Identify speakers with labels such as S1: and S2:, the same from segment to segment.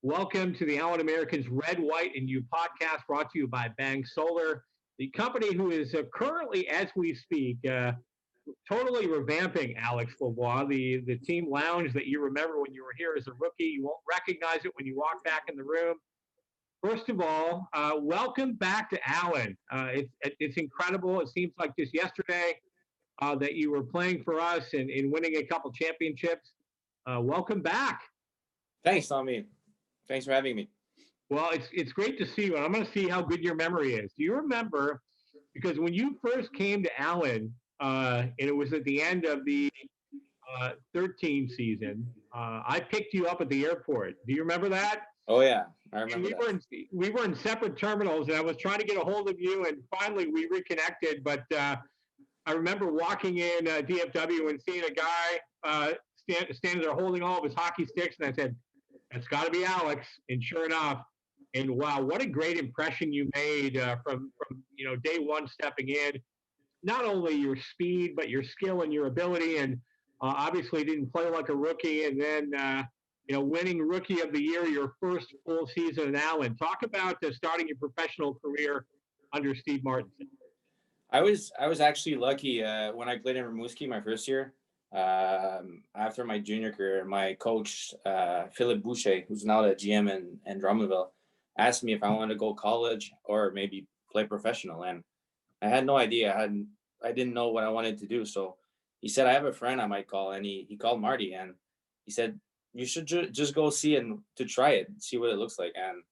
S1: Welcome to the Allen Americans Red, White, and You podcast brought to you by Bang Solar, the company who is currently, as we speak, totally revamping Alex Lavoie, the team lounge that you remember when you were here as a rookie. You won't recognize it when you walk back in the room. First of all, welcome back to Allen. It's incredible. It seems like just yesterday that you were playing for us and winning a couple championships. Welcome back.
S2: Thanks, Tommy. Thanks for having me.
S1: Well, it's great to see you, and I'm going to see how good your memory is. Do you remember? Because when you first came to Allen, and it was at the end of the 13 season, I picked you up at the airport. Do you remember that?
S2: Oh yeah, I
S1: And
S2: remember
S1: we
S2: that.
S1: were in we were in separate terminals, and I was trying to get a hold of you, and finally we reconnected. But I remember walking in DFW and seeing a guy standing there holding all of his hockey sticks, and I said, "That's got to be Alex." And sure enough, and wow, what a great impression you made from day one stepping in. Not only your speed, but your skill and your ability, and obviously didn't play like a rookie, and then winning Rookie of the Year your first full season in Allen. Talk about starting your professional career under Steve Martinson.
S2: I was actually lucky when I played in Rimouski my first year. After my junior career, my coach Philip Boucher, who's now the GM in Drummondville, asked me if I wanted to go college or maybe play professional, and I had no idea. I didn't know what I wanted to do. So he said I have a friend I might call, and he called Marty, and he said you should just go see and to try it, see what it looks like. And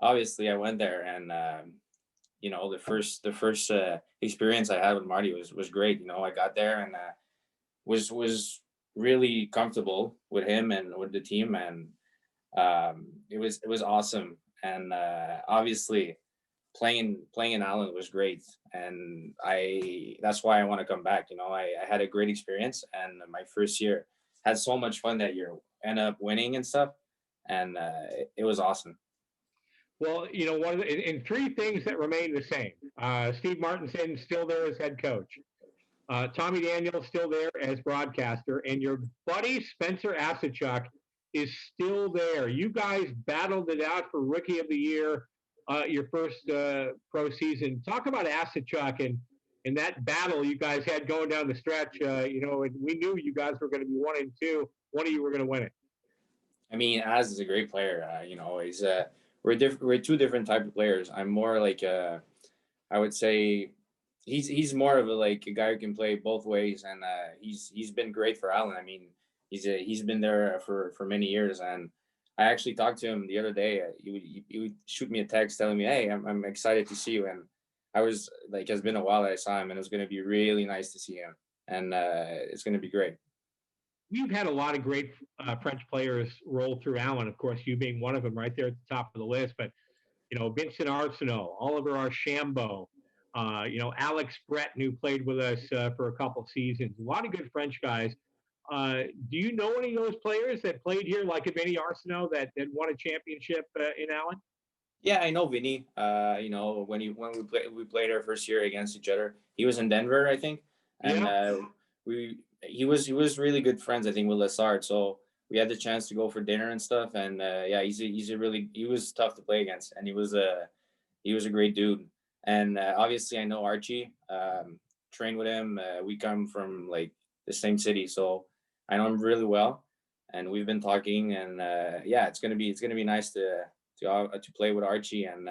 S2: obviously, I went there, and the first experience I had with Marty was great. I got there and was really comfortable with him and with the team, and it was awesome. And obviously, playing in Allen was great, and I that's why I want to come back. I had a great experience, and my first year had so much fun that year. Ended up winning and stuff, and it was awesome.
S1: Well, one of and three things that remain the same. Steve Martinson still there as head coach. Tommy Daniels still there as broadcaster, and your buddy Spencer Asachuk is still there. You guys battled it out for Rookie of the Year, your first pro season. Talk about Asachuk and that battle you guys had going down the stretch. And we knew you guys were going to be 1-2. One of you were going to win it.
S2: I mean, Az is a great player. He's we're different. We're two different type of players. I'm more like I would say he's more of a guy who can play both ways, and he's been great for Allen. I mean, he's been there for many years, and I actually talked to him the other day. He would shoot me a text telling me, "Hey, I'm excited to see you," and I was like, it's been a while that I saw him, and it's going to be really nice to see him, and it's going to be great.
S1: We've had a lot of great French players roll through Allen, of course, you being one of them right there at the top of the list. But, Vincent Arsenault, Oliver Archambault, Alex Breton, who played with us for a couple seasons. A lot of good French guys. Do you know any of those players that played here, like Vinny Arsenault, that won a championship in Allen?
S2: Yeah, I know Vinny. When we played our first year against each other, he was in Denver, I think, and
S1: Yeah.
S2: we he was really good friends, I think, with Lessard. So we had the chance to go for dinner and stuff. And yeah, he's a really he was tough to play against, and he was a great dude. And obviously, I know Archie. Trained with him. We come from like the same city, so I know him really well, and we've been talking. And yeah, it's gonna be nice to play with Archie, and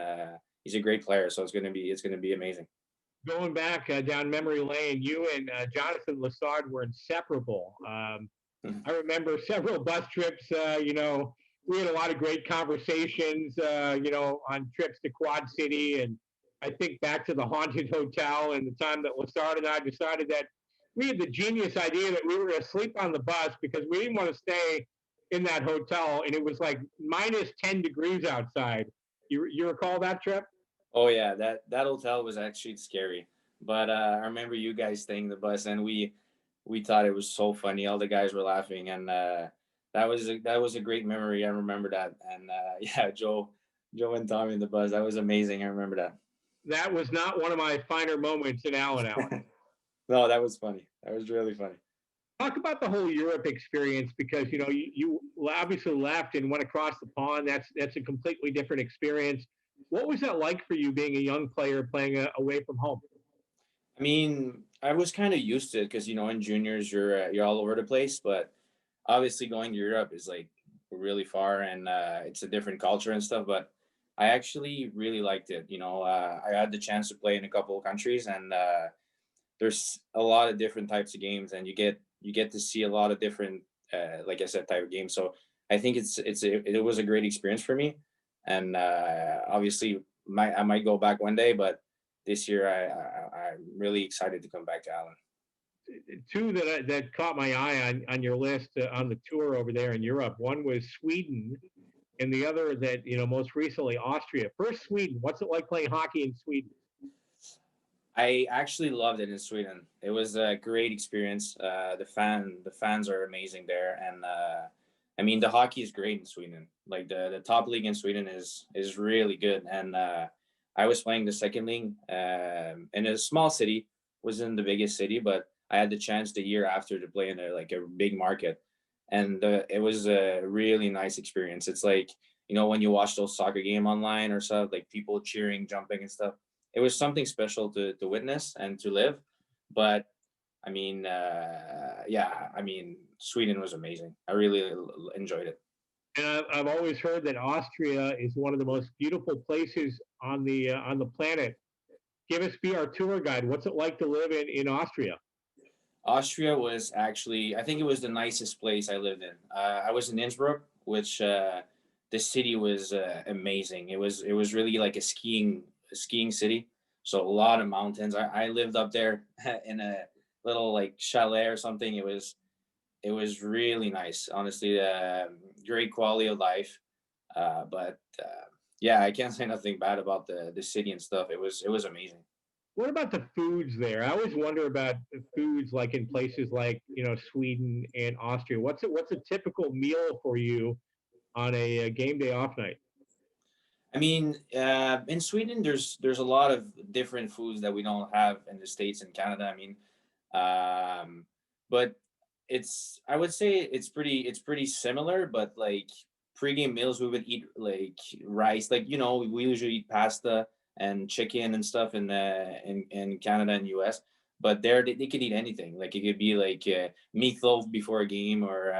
S2: he's a great player, so it's gonna be amazing.
S1: Going back down memory lane, you and Jonathan Lessard were inseparable. I remember several bus trips. We had a lot of great conversations. On trips to Quad City, and I think back to the haunted hotel and the time that Lassard and I decided that we had the genius idea that we were going to sleep on the bus because we didn't want to stay in that hotel, and it was like minus 10 degrees outside. You recall that trip?
S2: Oh yeah, that hotel was actually scary, but I remember you guys staying the bus, and we thought it was so funny. All the guys were laughing, and that was a great memory. I remember that, and yeah, Joe and Tommy in the bus. That was amazing. I remember that.
S1: That was not one of my finer moments in Allen.
S2: No, that was funny. That was really funny.
S1: Talk about the whole Europe experience because you obviously left and went across the pond. That's a completely different experience. What was that like for you being a young player playing away from home?
S2: I mean, I was kind of used to it because in juniors you're all over the place, but obviously going to Europe is like really far and it's a different culture and stuff. But I actually really liked it. I had the chance to play in a couple of countries, and there's a lot of different types of games, and you get to see a lot of different, like I said, type of games. So I think it was a great experience for me, and obviously I might go back one day, but this year I'm really excited to come back to Allen.
S1: Two that caught my eye on your list on the tour over there in Europe. One was Sweden, and the other that most recently Austria. First, Sweden. What's it like playing hockey in Sweden?
S2: I actually loved it in Sweden. It was a great experience. The fans are amazing there, and I mean the hockey is great in Sweden. Like the top league in Sweden is really good, and I was playing the second league in a small city, wasn't the biggest city, but I had the chance the year after to play in a big market, and it was a really nice experience. It's like when you watch those soccer game online or stuff, like people cheering, jumping and stuff. It was something special to witness and to live. But I mean, yeah, I mean, Sweden was amazing. I really enjoyed it.
S1: And I've always heard that Austria is one of the most beautiful places on the planet. Give us be our tour guide. What's it like to live in Austria?
S2: Austria was actually, I think it was the nicest place I lived in. I was in Innsbruck, which the city was amazing. It was really like a skiing city, so a lot of mountains. I lived up there in a little like chalet or something. It was really nice, honestly. Great quality of life, but yeah, I can't say nothing bad about the city and stuff. It was amazing.
S1: What about the foods there? I always wonder about the foods like in places like Sweden and Austria. What's a typical meal for you on a game day off night?
S2: I mean, in Sweden, there's a lot of different foods that we don't have in the States and Canada. I mean, but I would say it's pretty similar. But like pregame meals, we would eat like rice. Like we usually eat pasta and chicken and stuff in Canada and US. But there they could eat anything. Like it could be like meatloaf before a game, or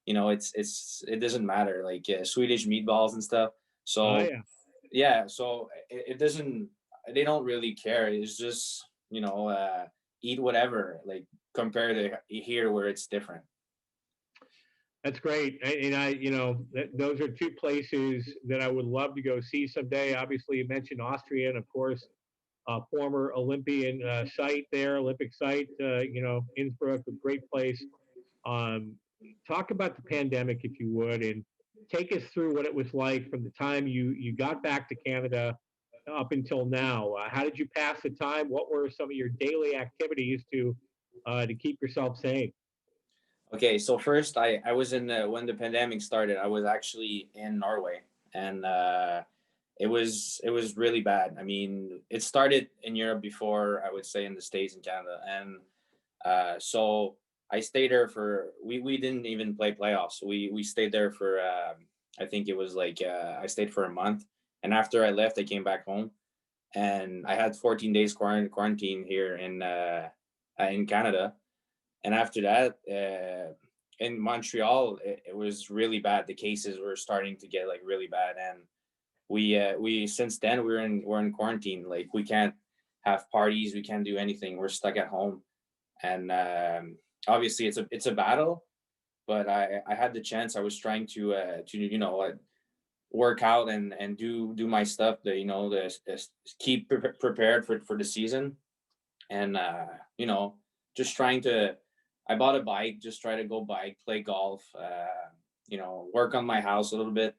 S2: it doesn't matter. Like Swedish meatballs and stuff.
S1: Oh
S2: So
S1: yeah.
S2: yeah, so it doesn't, they don't really care. It's just eat whatever, like compared to here where it's different.
S1: That's great. Those are two places that I would love to go see someday. Obviously, you mentioned Austria, and of course, former Olympian site there, Olympic site. Innsbruck, a great place. Um, Talk about the pandemic, if you would, and take us through what it was like from the time you got back to Canada up until now. How did you pass the time? What were some of your daily activities to keep yourself sane?
S2: Okay, so first I was in when the pandemic started, I was actually in Norway, and it was really bad. I mean, it started in Europe before, I would say, in the States and Canada, and so I stayed there for, we didn't even play playoffs. We stayed there for I think it was like I stayed for a month, and after I left, I came back home, and I had 14 days quarantine here in Canada, and after that, in Montreal, it was really bad. The cases were starting to get like really bad, and we since then we're in quarantine. Like we can't have parties, we can't do anything. We're stuck at home, and obviously it's a battle. But I had the chance. I was trying to work out and do my stuff. To keep prepared for the season, and just trying to. I bought a bike, just try to go bike, play golf, work on my house a little bit.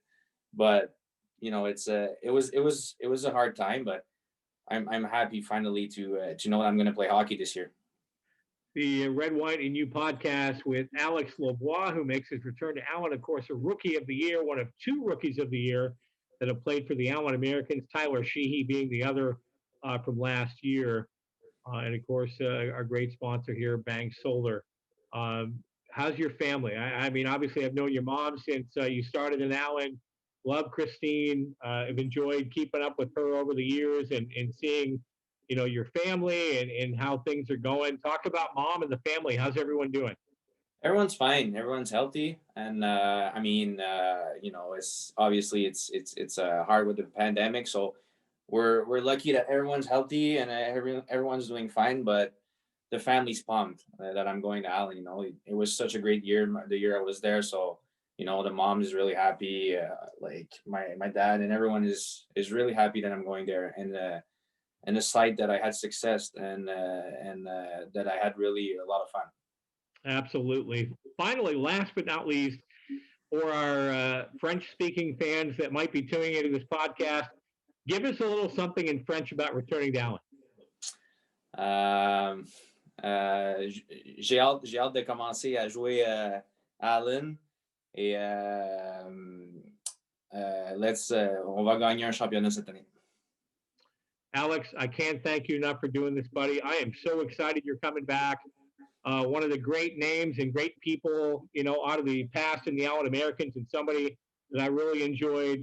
S2: But it was a hard time, but I'm happy finally to know that I'm going to play hockey this year.
S1: The Red, White, and You podcast with Alex Lavoie, who makes his return to Allen, of course, a rookie of the year, one of two rookies of the year that have played for the Allen Americans, Tyler Sheehy being the other from last year. And of course, our great sponsor here, Bang Solar. How's your family? I mean, obviously, I've known your mom since you started in Allen. Love Christine. I've enjoyed keeping up with her over the years and seeing, your family and how things are going. Talk about mom and the family. How's everyone doing?
S2: Everyone's fine. Everyone's healthy, and I mean, it's obviously it's hard with the pandemic, so we're lucky that everyone's healthy and everyone's doing fine. But the family's pumped that I'm going to Allen. It was such a great year, the year I was there. So the mom is really happy. Like my dad and everyone is really happy that I'm going there, and the site that I had success and that I had really a lot of fun.
S1: Absolutely. Finally, last but not least, for our French speaking fans that might be tuning into this podcast, give us a little something in French about returning to Allen.
S2: Euh, j'ai hâte de commencer à jouer à Allen et on va gagner un championnat cette année.
S1: Alex, I can't thank you enough for doing this, buddy. I am so excited you're coming back. One of the great names and great people, out of the past in the Allen Americans, and somebody that I really enjoyed,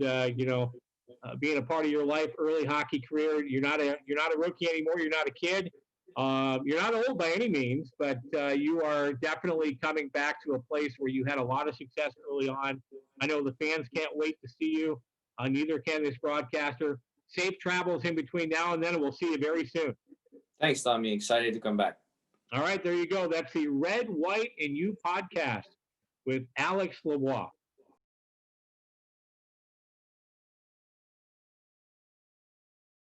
S1: being a part of your life, early hockey career. You're not a rookie anymore. You're not a kid. You're not old by any means, but you are definitely coming back to a place where you had a lot of success early on. I know the fans can't wait to see you. Neither can this broadcaster. Safe travels in between now and then, and we'll see you very soon.
S2: Thanks, Tommy. Excited to come back.
S1: All right, there you go. That's the Red, White, and You podcast with Alex Lavoie.